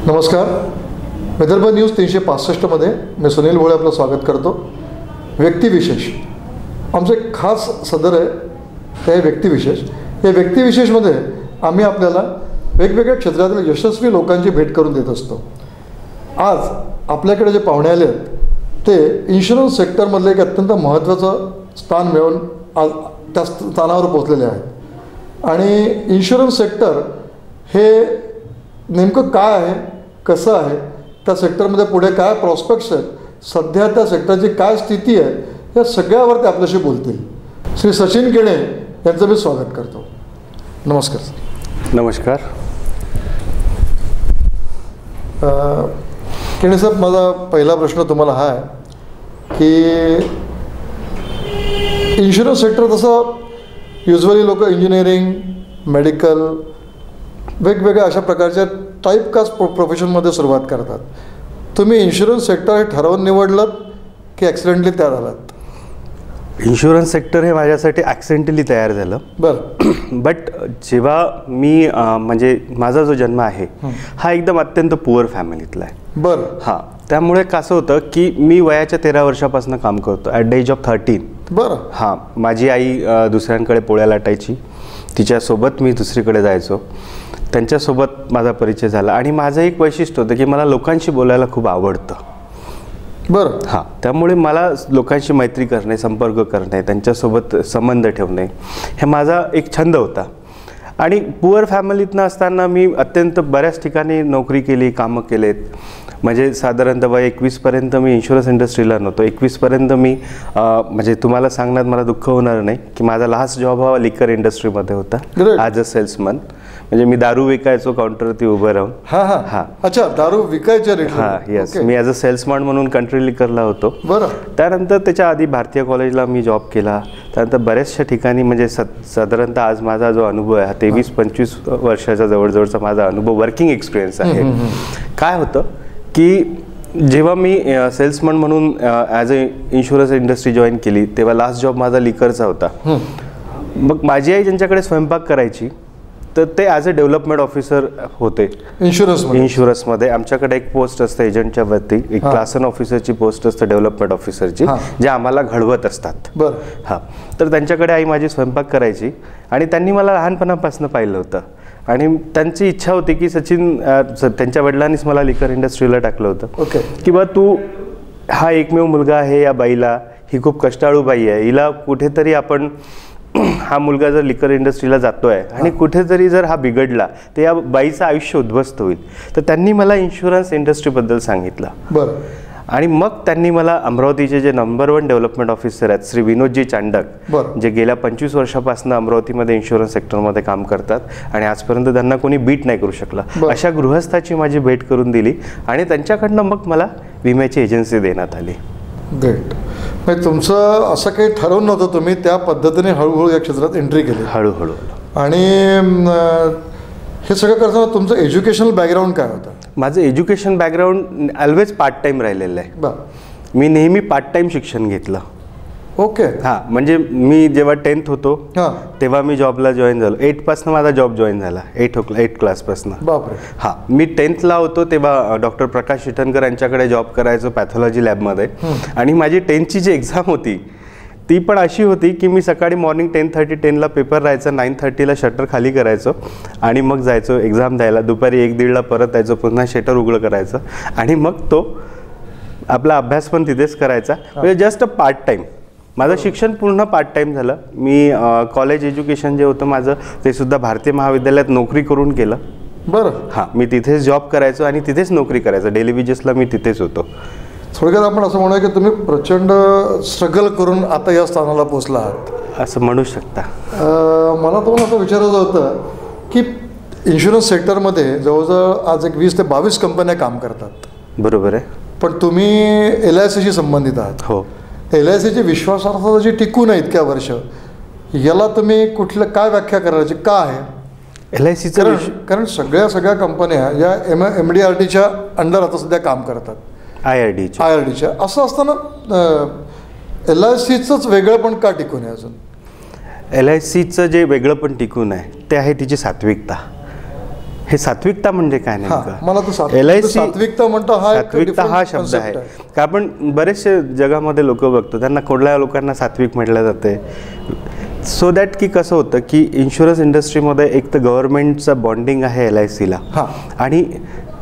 नमस्कार. विदर्भ न्यूज 365 मध्ये मी सुनील भोळे आपलं स्वागत करतो. व्यक्तिविशेष आमचं एक खास सदर आहे. ते व्यक्तिविशेष. या व्यक्तिविशेषमध्ये आम्ही आपल्याला वेगवेगळ्या क्षेत्रातील यशस्वी लोकांची भेट करून देत असतो. आज आपल्याकडे जे पाहुणे आले आहेत ते इन्शुरन्स सेक्टरमधले एक अत्यंत महत्त्वाचं स्थान मिळवून आज त्या स्थानावर पोहोचलेले आहेत. आणि इन्शुरन्स सेक्टर हे नेमकं काय आहे, कसं आहे, त्या सेक्टरमध्ये पुढे काय प्रॉस्पेक्ट्स आहेत, सध्या त्या सेक्टरची काय स्थिती आहे, या सगळ्यावर ते आपल्याशी बोलतील. श्री सचिन केणे यांचं मी स्वागत करतो. नमस्कार सर. नमस्कार. केणे साहेब, माझा पहिला प्रश्न तुम्हाला हा आहे की इन्शुरन्स सेक्टर तसं युजली लोक इंजिनिअरिंग, मेडिकल, वेगवेगळ्या अशा प्रकारच्या टाईपकास्ट प्रोफेशनमध्ये सुरुवात करतात. तुम्ही इन्शुरन्स सेक्टर हे ठरवून निवडलं की ॲक्सिडेंटली तयार झालात? इन्शुरन्स सेक्टर हे माझ्यासाठी ॲक्सिडेंटली तयार झालं. बरं. बट जेव्हा मी म्हणजे माझा जो जन्म आहे हा एकदम अत्यंत पुअर फॅमिलीतला आहे. बरं. हां, त्यामुळे कसं होतं की मी वयाच्या 13 वर्षापासून काम करतो, ॲट द एज ऑफ 13. बरं. हां, माझी आई दुसऱ्यांकडे पोळ्या लाटायची, तिच्यासोबत मी दुसरीकडे जायचो, त्यांच्यासोबत माझा परिचय झाला. आणि माझं एक वैशिष्ट्य होतं की मला लोकांशी बोलायला खूप आवडतं. बरं. हां, त्यामुळे मला लोकांशी मैत्री करणे, संपर्क करणे, त्यांच्यासोबत संबंध ठेवणे हे माझा एक छंद होता. आणि पुअर फॅमिलीतनं असताना मी अत्यंत बऱ्याच ठिकाणी नोकरी केली, कामं केलेत. म्हणजे साधारणतः वय 21पर्यंत मी इन्शुरन्स इंडस्ट्रीला नव्हतो. 21पर्यंत मी म्हणजे तुम्हाला सांगण्यात मला दुःख होणार नाही की माझा लास्ट जॉब हा लिकर इंडस्ट्रीमध्ये होता, ॲज अ सेल्समन. म्हणजे मी दारू विकायचो काउंटरवरती उभं राहून. हां हां हां. अच्छा, दारू विकायच्या रेट. हां, yes. Me as a salesman म्हणून कंट्री लिकरला होतो. बरं. त्यानंतर त्याच्या आधी भारतीय कॉलेजला मी जॉब केला. त्यानंतर बऱ्याचशा ठिकाणी म्हणजे साधारणतः आज माझा जो अनुभव आहे हा 23-25 वर्षाचा जवळजवळचा माझा अनुभव, वर्किंग एक्सपिरियन्स आहे. काय होतं की जेव्हा मी सेल्समन म्हणून as a insurance industry join केली तेव्हा लास्ट जॉब माझा लिकरचा होता. मग माझी आई ज्यांच्याकडे स्वयंपाक करायची तर ते ॲज अ डेव्हलपमेंट ऑफिसर होते इन्शुरन्समध्ये. आमच्याकडे एक पोस्ट असते एजंटच्या वरती, एक क्लास 1 ऑफिसरची पोस्ट असते डेव्हलपमेंट ऑफिसरची, जे आम्हाला घडवत असतात. बरं. हां, तर त्यांच्याकडे आई माझी स्वयंपाक करायची आणि त्यांनी मला लहानपणापासून पाहिलं होतं. आणि त्यांची इच्छा होती की सचिन, त्यांच्या वडिलांनीच मला लिकर इंडस्ट्रीला टाकलं होतं. ओके. की बा तू हा एकमेव मुलगा आहे, या बाईला, ही खूप कष्टाळू बाई आहे, हिला कुठेतरी आपण, हा मुलगा जर लिकर इंडस्ट्रीला जातोय आणि कुठेतरी जर हा बिघडला तर या बाईचं आयुष्य उद्ध्वस्त होईल. तर त्यांनी मला इन्शुरन्स इंडस्ट्रीबद्दल सांगितलं. बरं. आणि मग त्यांनी मला अमरावतीचे जे नंबर 1 डेव्हलपमेंट ऑफिसर आहेत श्री विनोदजी चांडक, जे गेल्या 25 वर्षापासून अमरावतीमध्ये इन्शुरन्स सेक्टरमध्ये काम करतात आणि आजपर्यंत त्यांना कोणी बीट नाही करू शकलं, अशा गृहस्थाची माझी भेट करून दिली. आणि त्यांच्याकडनं मग मला विम्याची एजन्सी देण्यात आली. ग्रेट. म्हणजे तुमचं असं काही ठरवून नव्हतं, तुम्ही त्या पद्धतीने हळूहळू या क्षेत्रात एंट्री केली? हळूहळू. आणि हे सगळं करताना तुमचं एज्युकेशनल बॅकग्राऊंड काय होतं? माझं education background always part time राहिलेलं आहे. मी नेहमी पार्ट टाईम शिक्षण घेतलं. ओके. हां, म्हणजे मी जेव्हा 10th होतो तेव्हा मी जॉबला जॉईन झालो. 8पासून माझा जॉब जॉईन झाला, 8 क्लासपासून. बापरे. हां, मी 10thला होतो तेव्हा डॉक्टर प्रकाश शिटणकर यांच्याकडे जॉब करायचो पॅथॉलॉजी लॅबमध्ये. आणि माझी 10thची जी एक्झाम होती ती पण अशी होती की मी सकाळी मॉर्निंग 10:30-10ला पेपर राहायचा, 9:30ला शटर खाली करायचो आणि मग जायचो एक्झाम द्यायला. दुपारी 1-1:30ला परत यायचो, पुन्हा शटर उघडं करायचं आणि मग तो आपला अभ्यास पण तिथेच करायचा. म्हणजे जस्ट अ पार्ट टाईम. माझं शिक्षण पूर्ण पार्ट टाईम झालं. मी कॉलेज एज्युकेशन जे होतं माझं ते सुद्धा भारतीय महाविद्यालयात नोकरी करून केलं. बरं. हां, मी तिथेच जॉब करायचो आणि तिथेच नोकरी करायचो. डेली वेजेसला मी तिथेच होतो. थोडक्यात आपण असं म्हणूया की तुम्ही प्रचंड स्ट्रगल करून आता या स्थानाला पोचला आहात, असं म्हणू शकता. मला तुम्हाला असं विचारायचं होतं की इन्शुरन्स सेक्टरमध्ये जवळजवळ आज एक 20 ते 22 कंपन्या काम करतात. बरोबर आहे. पण तुम्ही LICशी संबंधित आहात. हो. LICची विश्वासार्हता जी टिकून आहे इतक्या वर्ष, याला तुम्ही काय व्याख्या करायची का आहे? LICचं कारण सगळ्या कंपन्या या MDRTच्या अंडर आता सध्या काम करतात, IRDच्या. असं असताना LICचंच वेगळं पण का टिकून आहे अजून? LICचं जे वेगळं पण टिकून आहे ते आहे तिची सात्विकता. हे सात्विकता म्हणजे काय नेमकं? मला तर LIC सात्विकता म्हणतो सात्विकता हा शब्द आहे का आपण बरेचसे जगामध्ये लोक बघतो त्यांना कुठल्या लोकांना सात्विक म्हटलं जाते. सो दॅट की कसं होतं की इन्शुरन्स इंडस्ट्रीमध्ये एक तर गव्हर्नमेंटचा बॉन्डिंग आहे LICला आणि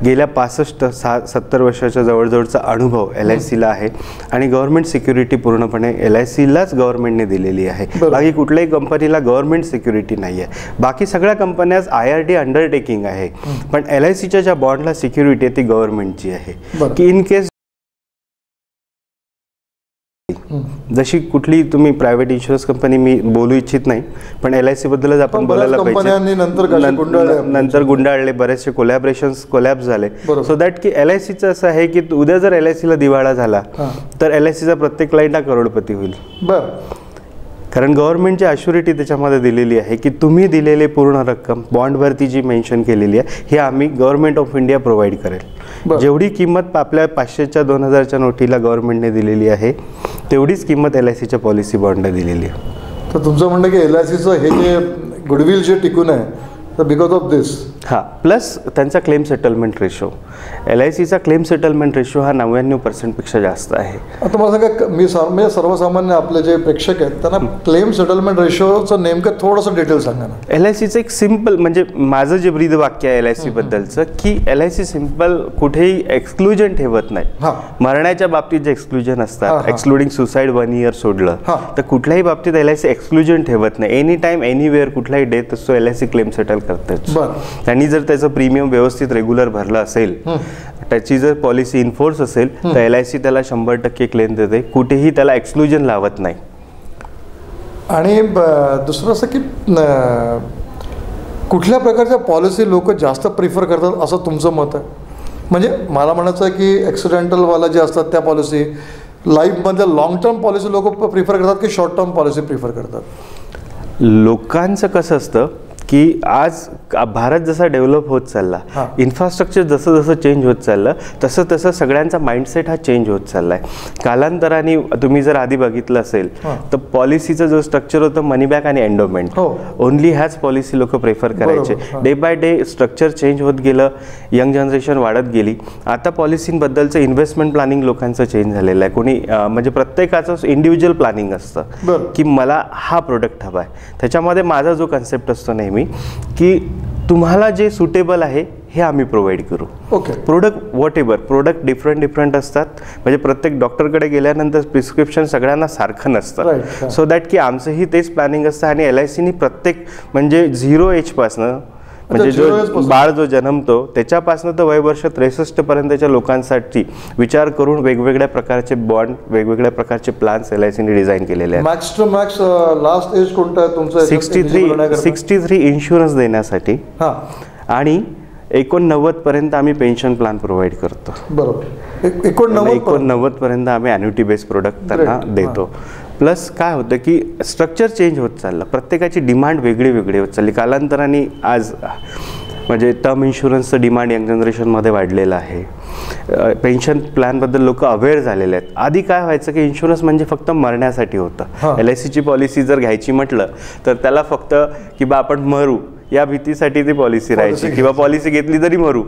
गेल्या 65-70 वर्षाच्या जवळजवळचा अनुभव LICला आहे आणि गव्हर्नमेंट सिक्युरिटी पूर्णपणे LICलाच गव्हर्नमेंटने दिलेली आहे. बाकी कुठल्याही कंपनीला गव्हर्नमेंट सिक्युरिटी नाही आहे. बाकी सगळ्या कंपन्याच IRD अंडरटेकिंग आहे पण LICच्या ज्या बॉन्डला सिक्युरिटी आहे ती गव्हर्नमेंटची आहे की इन केस जशी कुठली तुम्ही प्रायव्हेट इन्शुरन्स कंपनी मी बोलू इच्छित नाही पण LIC बद्दलच आपण बोलायला पाहिजे. नंतर गुंडाळले बरेचसे कोलॅब झाले. सो दॅट की LICचं असं आहे की उद्या जर LICला दिवाळा झाला तर LICचा प्रत्येक क्लायंट हा करोडपती होईल. कारण गव्हर्नमेंटची अश्युरिटी त्याच्यामध्ये दिलेली आहे की तुम्ही दिलेली पूर्ण रक्कम बॉन्डवरती जी मेन्शन केलेली आहे हे आम्ही गव्हर्नमेंट ऑफ इंडिया प्रोव्हाइड करेल. जेवढी किंमत आपल्या 500च्या 2000च्या नोटीला गव्हर्नमेंटने दिलेली आहे तेवढीच किंमत LICच्या पॉलिसी बॉन्डला दिलेली आहे. तर तुमचं म्हणणं की LICचं हे जे गुडविल जे टिकून आहे तर बिकॉज ऑफ दिस प्लस त्यांचा क्लेम सेटलमेंट रेशो LICचा क्लेम सेटलमेंट रेशो हा 99% पेक्षा जास्त आहे. आता मला सांगा मी सर्वसामान्य आपले जे प्रेक्षक आहेत त्यांना क्लेम सेटलमेंट रेशोचं नेमकं थोडंसं डिटेल सांगा ना. LICचं एक सिम्पल म्हणजे माझं जे ब्रीद वाक्य आहे LIC बद्दलचं की LIC सिम्पल कुठेही एक्सक्लुजन ठेवत नाही. मरण्याच्या बाबतीत जे एक्सक्लुजन असतात एक्सक्लुडिंग सुसाईड 1 इयर सोडलं तर कुठल्याही बाबतीत LIC एक्सक्लुजन ठेवत नाही. एनी टाइम एनीवेअर कुठलाही डेथ असतो LIC क्लेम सेटल करतेच. त्यांनी जर त्याचं प्रीमियम व्यवस्थित रेग्युलर भरलं असेल त्याची जर पॉलिसी इन्फोर्स असेल तर LIC त्याला 100% क्लेम देते. कुठेही त्याला एक्सक्लुजन लावत नाही. आणि दुसरं असं की कुठल्या प्रकारच्या पॉलिसी लोक जास्त प्रिफर करतात असं तुमचं मत आहे? म्हणजे मला म्हणायचं आहे की ॲक्सिडेंटलवाला जे असतात त्या पॉलिसी लाईफमध्ये लॉंग टर्म पॉलिसी लोक प्रिफर करतात की शॉर्ट टर्म पॉलिसी प्रिफर करतात? लोकांचं कसं असतं की आज भारत जसा डेव्हलप होत चालला इन्फ्रास्ट्रक्चर जसं जसं चेंज होत चाललं तसं तसं सगळ्यांचा माइंडसेट हा चेंज होत चालला आहे. कालांतराने तुम्ही जर आधी बघितलं असेल तर पॉलिसीचं जो स्ट्रक्चर होतं मनी बॅक आणि एंडोमेंट ओनली ह्याच पॉलिसी लोक प्रेफर करायचे. Day by day structure change होत गेलं यंग जनरेशन वाढत गेली. आता पॉलिसींबद्दलचं इन्व्हेस्टमेंट प्लॅनिंग लोकांचं चेंज झालेलं आहे. कोणी म्हणजे प्रत्येकाचं इंडिव्हिज्युअल प्लॅनिंग असतं की मला हा प्रोडक्ट हवा आहे. त्याच्यामध्ये माझा जो कन्सेप्ट असतो नेहमी की तुम्हाला जे सुटेबल आहे हे आम्ही प्रोव्हाइड करू. Product what ever product different असतात. म्हणजे प्रत्येक डॉक्टरकडे गेल्यानंतर प्रिस्क्रिप्शन सगळ्यांना सारखं नसतं. सो दॅट की आमचंही तेच प्लॅनिंग असतं आणि LICनी प्रत्येक म्हणजे 0 एजपासनं म्हणजे जो बाळ जो जन्मतो त्याच्यापासून तर वयवर्ष 63 पर्यंतच्या लोकांसाठी विचार करून वेगवेगळ्या प्रकारचे बॉन्ड वेगवेगळ््या प्रकारचे प्लॅन्स LICने डिझाईन केलेले आहेत. Max to max last age कोणता आहे तुमचं? 63 इन्शुरन्स देण्यासाठी आणि 89 पर्यंत आम्ही पेन्शन प्लॅन प्रोव्हाइड करतो. बरोबर 89 पर्यंत आम्ही ॲन्युटी बेस्ड प्रोडक्ट त्यांना देतो. प्लस काय होतं की स्ट्रक्चर चेंज होत चाललं. प्रत्येकाची डिमांड वेगळी होत चालली. कालांतराने आज म्हणजे टर्म इन्शुरन्सचं डिमांड यंग जनरेशनमध्ये वाढलेलं आहे. पेन्शन प्लॅनबद्दल लोक अवेअर झालेले आहेत. आधी काय व्हायचं की इन्शुरन्स म्हणजे फक्त मरण्यासाठी होतं. LICची पॉलिसी जर घ्यायची म्हटलं तर त्याला फक्त की बा आपण मरू या भीतीसाठी ती पॉलिसी राहायची किंवा पॉलिसी घेतली तरी मरू.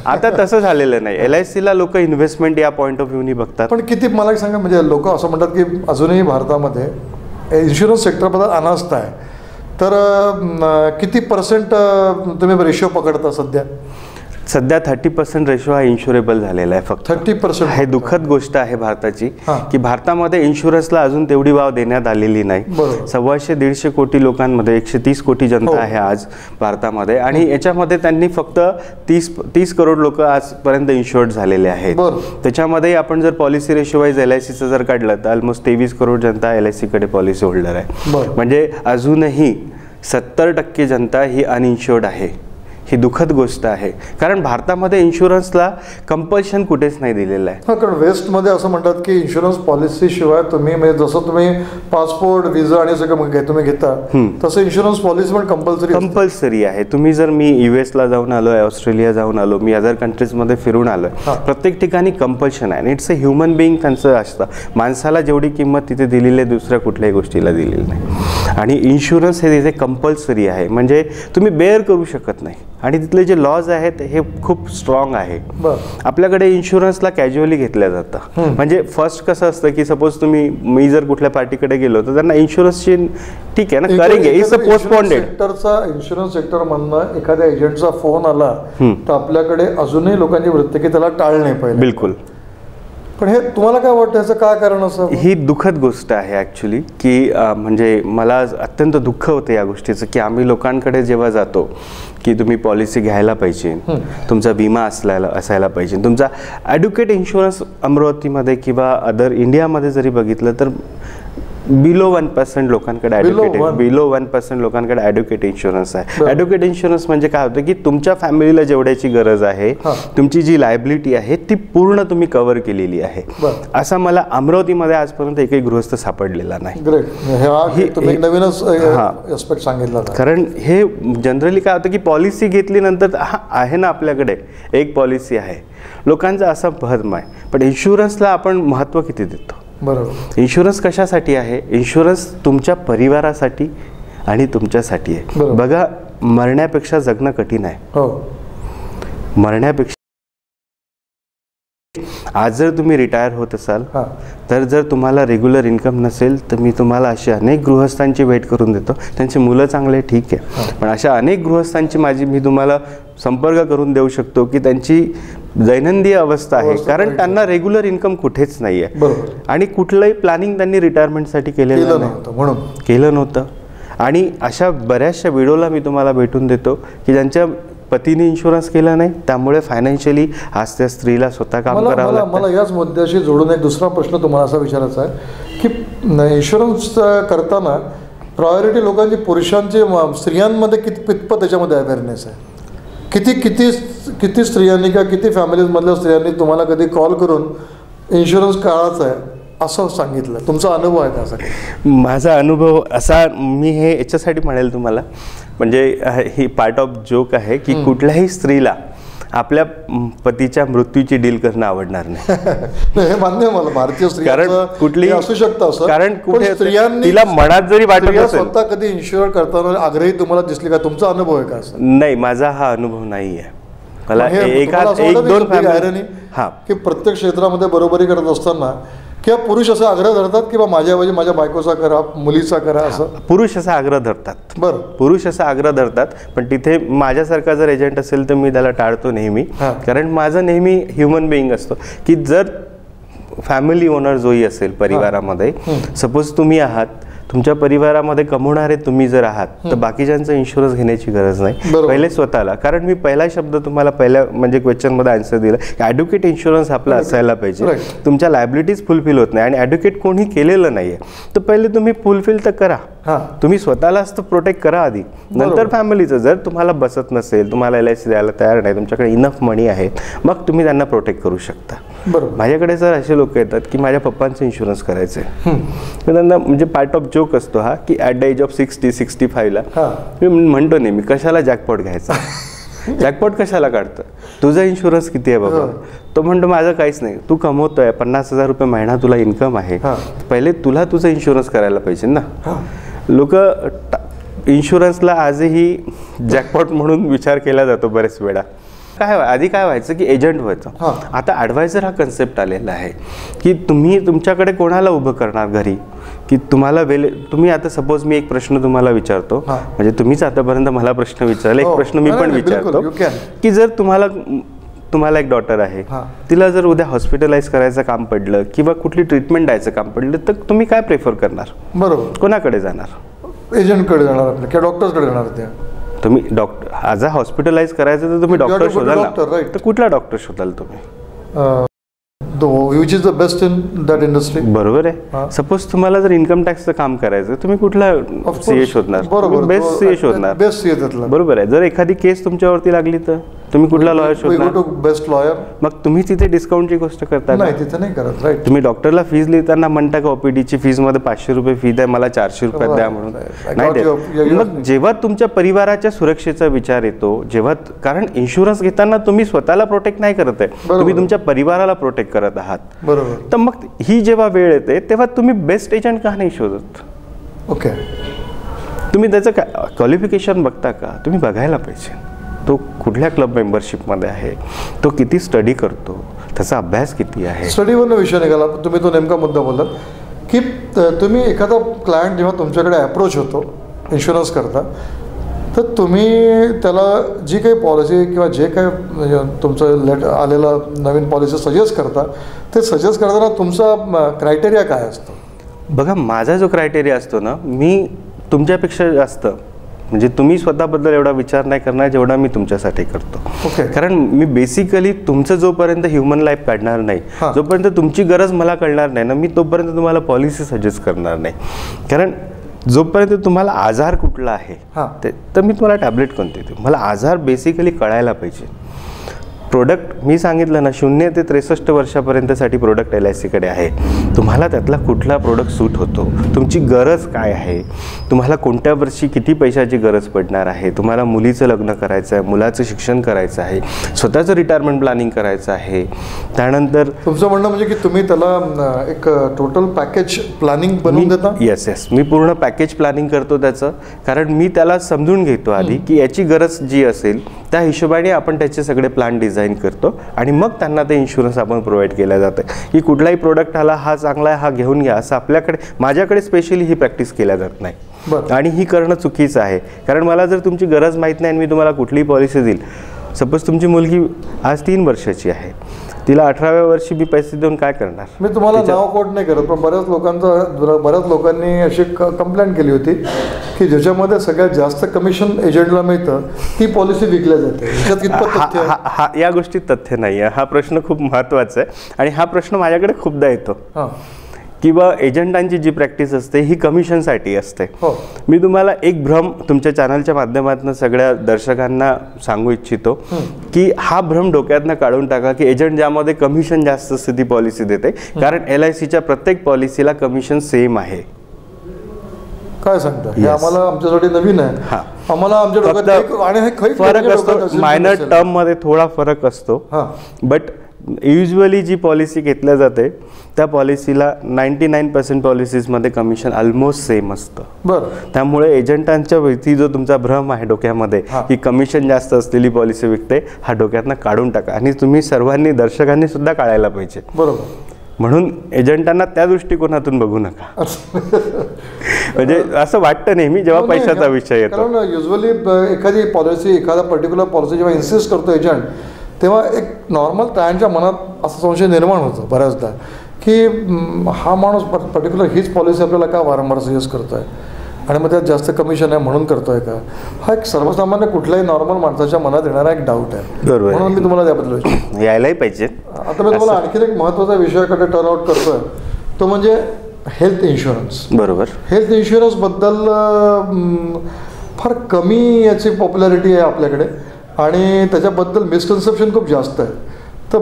आता तसं झालेलं नाही. LICला लोक इन्व्हेस्टमेंट या पॉईंट ऑफ व्ह्यूनी बघतात. पण किती मला सांगा म्हणजे लोक असं म्हणतात की अजूनही भारतामध्ये इन्शुरन्स सेक्टरबद्दल अनास्था आहे. तर किती % तुम्ही रेशो पकडता सध्या? सध्या 30% रेशो हा इन्शुरेबल झालेला आहे फक्त. 30% हे दुःखद गोष्ट आहे भारताची की भारतामध्ये इन्शुरन्सला अजून तेवढी वाव देण्यात आलेली नाही. 125-150 कोटी लोकांमध्ये 130 कोटी जनता आहे आज भारतामध्ये आणि याच्यामध्ये त्यांनी फक्त 30 करोड लोक आजपर्यंत इन्शुअर्ड झालेले आहेत. त्याच्यामध्ये आपण जर पॉलिसी रेशो वाईज LICचं जर काढलं तर ऑलमोस्ट 23 करोड जनता LICकडे पॉलिसी होल्डर आहे. म्हणजे अजूनही 70% जनता ही अनइन्शुअर्ड आहे. ही दुःखद गोष्ट आहे कारण भारतामध्ये इन्शुरन्सला कंपल्शन कुठेच नाही दिलेलं आहे. कारण वेस्टमध्ये असं म्हणतात की इन्शुरन्स पॉलिसी शिवाय तुम्ही म्हणजे जसं तुम्ही पासपोर्ट व्हिसा आणि सगळं तुम्ही घेता तसं इन्शुरन्स पॉलिसी पण कंपल्सरी आहे. तुम्ही जर मी US ला जाऊन आलोय, ऑस्ट्रेलिया जाऊन आलो, मी अदर कंट्रीजमध्ये फिरून आलोय, प्रत्येक ठिकाणी कंपल्शन आहे. इट्स अ ह्युमन बिईंग त्यांचं असतं. माणसाला जेवढी किंमत तिथे दिलेली आहे दुसऱ्या कुठल्याही गोष्टीला दिलेली नाही. आणि इन्शुरन्स हे तिथे कंपल्सरी आहे, म्हणजे तुम्ही बेअर करू शकत नाही. आणि तिथले जे लॉज आहेत हे खूप स्ट्रॉंग आहे. आपल्याकडे इन्शुरन्सला कॅज्युअली घेतलं जातं. म्हणजे फर्स्ट कसं असतं की सपोज मी जर कुठल्या पार्टीकडे गेलो तर त्यांना इन्शुरन्सची ठीक आहे ना करेंगे, it's a postponed. Insurance sector मधनं एखाद्या एजंटचा फोन आला तर आपल्याकडे अजूनही लोकांची वृत्ती की त्याला टाळणे पाहिजे. बिलकुल. पण हे तुम्हाला काय वाटतं याचं काय कारण असं? ही दुःखद गोष्ट आहे ॲक्च्युली, की म्हणजे मला अत्यंत दुःख होतं या गोष्टीचं, की आम्ही लोकांकडे जेव्हा जातो की तुम्ही पॉलिसी घ्यायला पाहिजे, तुमचा विमा असायला पाहिजे, तुमचा ॲड्युकेट इन्शुरन्स अमरावतीमध्ये किंवा अदर इंडियामध्ये जरी बघितलं तर बिलो 1% लोकांकडे बिलो 1% लोकांकडे ॲड्युकेट इन्शुरन्स आहे. ॲड्युकेट इन्शुरन्स म्हणजे काय होतं की तुमच्या फॅमिलीला जेवढ्याची गरज आहे, तुमची जी लायबिलिटी आहे ती पूर्ण तुम्ही कव्हर केलेली आहे. असा मला अमरावतीमध्ये आजपर्यंत एकही गृहस्थ सापडलेला नाही. नवीनच एस्पेक्ट सांगितला. कारण हे जनरली काय होतं की पॉलिसी घेतल्यानंतर आहे ना आपल्याकडे एक पॉलिसी आहे, लोकांचा असा भ्रम आहे. पण इन्शुरन्सला आपण महत्त्व किती देतो? बरोबर. इन्शुरन्स कशासाठी आहे? इन्शुरन्स तुमच्या परिवारासाठी आणि तुमच्यासाठी आहे. बघा, मरण्यापेक्षा जगणं कठीण आहे. मरण्यापेक्षा आज जर तुम्ही रिटायर होत असाल तर जर तुम्हाला रेग्युलर इन्कम नसेल तर मी तुम्हाला अशी अनेक गृहस्थांची भेट करून देतो. त्यांची मुलं चांगले ठीक आहे, पण अशा अनेक गृहस्थांची मी तुम्हाला संपर्क करून देऊ शकतो की त्यांची दैनंदिन अवस्था आहे, कारण त्यांना रेग्युलर इन्कम कुठेच नाही आहे आणि कुठलंही प्लॅनिंग त्यांनी रिटायरमेंटसाठी केलेलं नव्हतं. आणि अशा बऱ्याचशा व्हिडिओला मी तुम्हाला भेटून देतो की ज्यांच्या पतीने इन्शुरन्स केला नाही, त्यामुळे फायनान्शियली आज त्या स्त्रीला स्वतः काम करावं लागतं. मला याच मुद्द्याशी जोडून एक दुसरा प्रश्न तुम्हाला असा विचारायचा आहे की इन्शुरन्स करताना प्रायोरिटी लोकांची पुरुषांची स्त्रियांमध्ये कितपत त्याच्यामध्ये अवेअरनेस आहे? किती स्त्रियांनी किंवा किती फॅमिलीजमधल्या स्त्रियांनी तुम्हाला कधी कॉल करून इन्शुरन्स काढायचा आहे असं सांगितलं? तुमचा अनुभव आहे का असा? माझा अनुभव असा, मी हे याच्यासाठी म्हणेल तुम्हाला, म्हणजे ही पार्ट ऑफ जोक आहे की कुठल्याही स्त्रीला आपल्या पतीच्या मृत्यूची डील करणं आवडणार नाही. हे मान्य आहे मला, भारतीय स्त्री कारण कुठली असू शकतं असं, कारण कुठे स्त्रियांनी तिला मनात जरी वाटत असेल. स्वतः कधी इन्शुअर करताना आग्रही तुम्हाला दिसली का? तुमचा अनुभव आहे का असं? नाही, माझा हा अनुभव नाही आहे. मला एक दोन फॅमिली की प्रत्येक क्षेत्रामध्ये बरोबरी करत असताना किंवा पुरुष असा आग्रह धरतात की माझ्या बायकोचा करा, मुलीचा करा, असं पुरुष असा आग्रह धरतात. बरं, पुरुष असा आग्रह धरतात, पण तिथे माझ्यासारखा जर एजंट असेल तर मी त्याला टाळतो नेहमी. कारण माझं नेहमी ह्युमन बिईंग असतो की जर फॅमिली ओनर जोही असेल परिवारामध्ये, सपोज तुम्ही आहात, तुमच्या परिवारामध्ये कमवणारे तुम्ही जर आहात तर बाकीच्यांचा इन्शुरन्स घेण्याची गरज नाही, पहिले स्वतःला. कारण मी पहिला शब्द तुम्हाला पहिल्या म्हणजे क्वेश्चनमध्ये आन्सर दिला की ॲड्युकेट इन्शुरन्स आपला असायला पाहिजे. तुमच्या लायबिलिटीज फुलफिल होत नाही आणि ॲड्युकेट कोणी केलेलं नाही आहे, तर पहिले तुम्ही फुलफिल तर करा. तुम्ही स्वतःलाच तर प्रोटेक्ट करा आधी, नंतर फॅमिलीचं. जर तुम्हाला बसत नसेल, तुम्हाला LIC द्यायला तयार नाही, तुमच्याकडे इनफ मनी आहे, मग तुम्ही त्यांना प्रोटेक्ट करू शकता. माझ्याकडे जर असे लोक येतात की माझ्या पप्पांचं इन्शुरन्स करायचं आहे, तर त्यांना म्हणजे पार्ट ऑफ जोक असतो हा की ॲट द एज ऑफ 60-65ला मी म्हणतो नेहमी, कशाला जॅकपॉट घ्यायचा? जॅकपॉट कशाला काढतं? तुझा इन्शुरन्स किती आहे बाबा? तो म्हणतो माझं काहीच नाही, तू कमवतोय 50,000 रुपये महिना, तुला इन्कम आहे, पहिले तुला तुझा इन्शुरन्स करायला पाहिजे ना. लोक इन्शुरन्सला आजही जॅकपॉट म्हणून विचार केला जातो बरेच वेळा. आधी काय व्हायचं की एजंट व्हायचं, आता ॲडवायझर हा कन्सेप्ट आलेला आहे की तुम्ही तुमच्याकडे कोणाला उभं करणार घरी, की तुम्हाला तुम्ही आता सपोज मी एक प्रश्न तुम्हाला विचारतो, म्हणजे तुम्हीच आतापर्यंत मला प्रश्न विचारला, एक प्रश्न मी पण विचारतो की जर तुम्हाला एक डॉटर आहे, तिला जर उद्या हॉस्पिटलाइज करायचं काम पडलं किंवा कुठली ट्रीटमेंट द्यायचं काम पडलं, तर तुम्ही काय प्रेफर करणार? बरोबर, कोणाकडे जाणार? एजंटकडे जाणार किंवा डॉक्टरकडे जाणार? त्या तुम्ही डॉक्टर आज हॉस्पिटलाइज करायचं तर तुम्ही डॉक्टर शोधाल ना, तर कुठला डॉक्टर शोधाल तुम्ही? Which is the best in that industry. बरोबर आहे. सपोज तुम्हाला जर इन्कम टॅक्सचं काम करायचं, तुम्ही कुठला CA शोधणार? बेस्ट CA शोधणार. बेस्ट CA त्यातला. बरोबर आहे. जर एखादी केस तुमच्यावरती लागली तर तुम्ही कुठला लॉयर शोधणार? Best lawyer. मग तुम्ही तिथे डिस्काउंटची गोष्ट करता? नाही, तिथे नाही करत. राईट. तुम्ही डॉक्टरला फीज लिहिताना म्हणता का OPDची फीज मध्ये 500 रुपये फी द्या, मला 400 रुपये द्या म्हणून? नाही. मग जेव्हा तुमच्या परिवाराच्या सुरक्षेचा विचार येतो, जेव्हा, कारण इन्शुरन्स घेताना तुम्ही स्वतःला प्रोटेक्ट नाही करत आहे, तुम्ही तुमच्या परिवाराला प्रोटेक्ट करत आहात. बरोबर. तर मग ही जेव्हा वेळ येते तेव्हा तुम्ही बेस्ट एजंट का नाही शोधत? ओके. तुम्ही त्याचं क्वालिफिकेशन बघता का? तुम्ही बघायला पाहिजे तो कुठल्या क्लब मेंबरशिपमध्ये आहे, तो किती स्टडी करतो, त्याचा अभ्यास किती आहे. स्टडीवरनं विषय निघाला, तुम्ही तो नेमका मुद्दा बोललात की तुम्ही एखादा क्लायंट जेव्हा तुमच्याकडे अप्रोच होतो इन्शुरन्स करता, तर तुम्ही त्याला जी काही पॉलिसी किंवा जे काही तुमचं आलेलं नवीन पॉलिसी सजेस्ट करता, ते सजेस्ट करताना तुमचा क्रायटेरिया काय असतो? बघा, माझा जो क्रायटेरिया असतो ना, मी तुमच्यापेक्षा जास्त म्हणजे तुम्ही स्वतःबद्दल एवढा विचार नाही करणार जेवढा मी तुमच्यासाठी करतो. ओके. कारण मी बेसिकली तुमचं जोपर्यंत ह्युमन लाईफ काढणार नाही, जोपर्यंत तुमची गरज मला कळणार नाही ना, मी तोपर्यंत तुम्हाला पॉलिसी सजेस्ट करणार नाही. कारण जोपर्यंत तुम्हाला आजार कुठला आहे तर मी तुम्हाला टॅबलेट कोणते देऊ. मला आजार बेसिकली कळायला पाहिजे. प्रोडक्ट मी सांगितलं ना, 0 ते 63 वर्षापर्यंतसाठी प्रोडक्ट LICकडे आहे. तुम्हाला त्यातला कुठला प्रोडक्ट सूट होतो, तुमची गरज काय आहे, तुम्हाला कोणत्या वर्षी किती पैशाची गरज पडणार आहे, तुम्हाला मुलीचं लग्न करायचं आहे, मुलाचं शिक्षण करायचं आहे, स्वतःचं रिटायरमेंट प्लॅनिंग करायचं आहे. त्यानंतर तुमचं म्हणणं म्हणजे की तुम्ही त्याला एक टोटल पॅकेज प्लॅनिंग बनवून देता? येस, मी पूर्ण पॅकेज प्लॅनिंग करतो त्याचं. कारण मी त्याला समजून घेतो आधी की याची गरज जी असेल त्या हिशोबाने आपण त्याचे सगळे प्लॅन डिझाईन करतो आणि मग त्यांना ते इन्शुरन्स आपण प्रोव्हाइड केलं जातं. की कुठलाही प्रोडक्ट आला, हा चांगला आहे, हा घेऊन घ्या, असं माझ्याकडे स्पेशली ही प्रॅक्टिस केल्या जात नाही. आणि ही करणं चुकीचं आहे. कारण मला जर तुमची गरज माहीत नाही आणि मी तुम्हाला कुठलीही पॉलिसी देईल, सपोज तुमची मुलगी आज 3 वर्षाची आहे, तिला 18व्या वर्षी मी पैसे देऊन काय करणार? मी तुम्हाला नाव कोट नाही करत, पण बऱ्याच लोकांनी अशी कंप्लेंट केली होती की ज्याच्यामध्ये सगळ्यात जास्त कमिशन एजंटला मिळतं ती पॉलिसी विकल्या जाते. या गोष्टीत तथ्य नाही आहे. हा प्रश्न खूप महत्त्वाचा आहे आणि हा प्रश्न माझ्याकडे खूपदा येतो किंवा एजंटांची जी प्रॅक्टिस असते ही कमिशनसाठी असते. मी तुम्हाला एक भ्रम तुमच्या चॅनलच्या माध्यमातून सगळ्या दर्शकांना सांगू इच्छितो की हा भ्रम डोक्यातनं काढून टाका की एजंट ज्यामध्ये कमिशन जास्त असते ती पॉलिसी देते. कारण LICच्या प्रत्येक पॉलिसीला कमिशन सेम आहे. काय सांगता? हे आम्हाला आमच्यासाठी नवीन आहे. आम्हाला आमच्या डोक्यात फरक असतो, मायनर टर्म मध्ये थोडा फरक असतो, बट युजली जी पॉलिसी घेतल्या जाते त्या पॉलिसीला 99% पॉलिसीजमध्ये कमिशन ऑलमोस्ट सेम असतं. बरं. त्यामुळे एजंटांच्या वरती जो तुमचा भ्रम आहे डोक्यामध्ये की कमिशन जास्त असलेली पॉलिसी विकते, हा डोक्यातनं काढून टाका. आणि तुम्ही सर्वांनी, दर्शकांनी सुद्धा काढायला पाहिजे. बरोबर. म्हणून एजंटांना त्या दृष्टिकोनातून बघू नका. म्हणजे असं वाटतं नेहमी जेव्हा पैशाचा विषय येतो. कारण युजली एखादी पॉलिसी, एखादा पर्टिक्युलर पॉलिसी जेव्हा इन्सिस्ट करतो एजंट, तेव्हा एक नॉर्मल क्लायंटच्या मनात असा संशय निर्माण होतो बऱ्याचदा की हा माणूस पर्टिक्युलर हीच पॉलिसी आपल्याला का वारंवार सजेस्ट करतो आहे आणि मग त्यात जास्त कमिशन आहे म्हणून करतोय का? हा एक सर्वसामान्य कुठल्याही नॉर्मल माणसाच्या मनात येणारा एक डाऊट आहे. बरोबर. म्हणून मी तुम्हाला त्याबद्दल यायलाही पाहिजे. आता मी तुम्हाला आणखीन एक महत्त्वाच्या विषयाकडे टर्न आउट करतोय, तो म्हणजे हेल्थ इन्शुरन्स. बरोबर. हेल्थ इन्शुरन्सबद्दल फार कमी याची पॉप्युलॅरिटी आहे आपल्याकडे आणि त्याच्याबद्दल मिसकन्सेप्शन खूप जास्त आहे. तर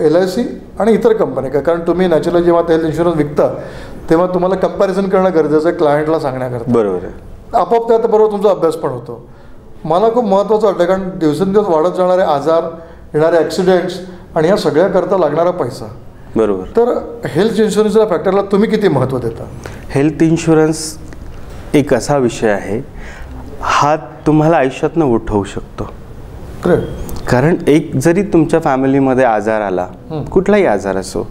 LIC आणि इतर कंपनी काय, कारण तुम्ही नॅचरली जेव्हा हेल्थ इन्शुरन्स विकता तेव्हा तुम्हाला कंपॅरिझन करणं गरजेचं आहे क्लायंटला सांगण्याकरता. बरोबर आहे. आपोआप त्याबरोबर तुमचा अभ्यास पण होतो. मला खूप महत्त्वाचं वाटतं, कारण दिवसेंदिवस वाढत जाणारे आजार, येणारे ॲक्सिडेंट्स आणि ह्या सगळ्याकरता लागणारा पैसा. बरोबर. तर हेल्थ इन्शुरन्सच्या फॅक्टरला तुम्ही किती महत्त्व देता? हेल्थ इन्शुरन्स एक असा विषय आहे, हा तुम्हाला आयुष्यातनं उठवू शकतो. कारण एक जरी तुमच्या फॅमिलीमध्ये आजार आला, कुठलाही आजार असो,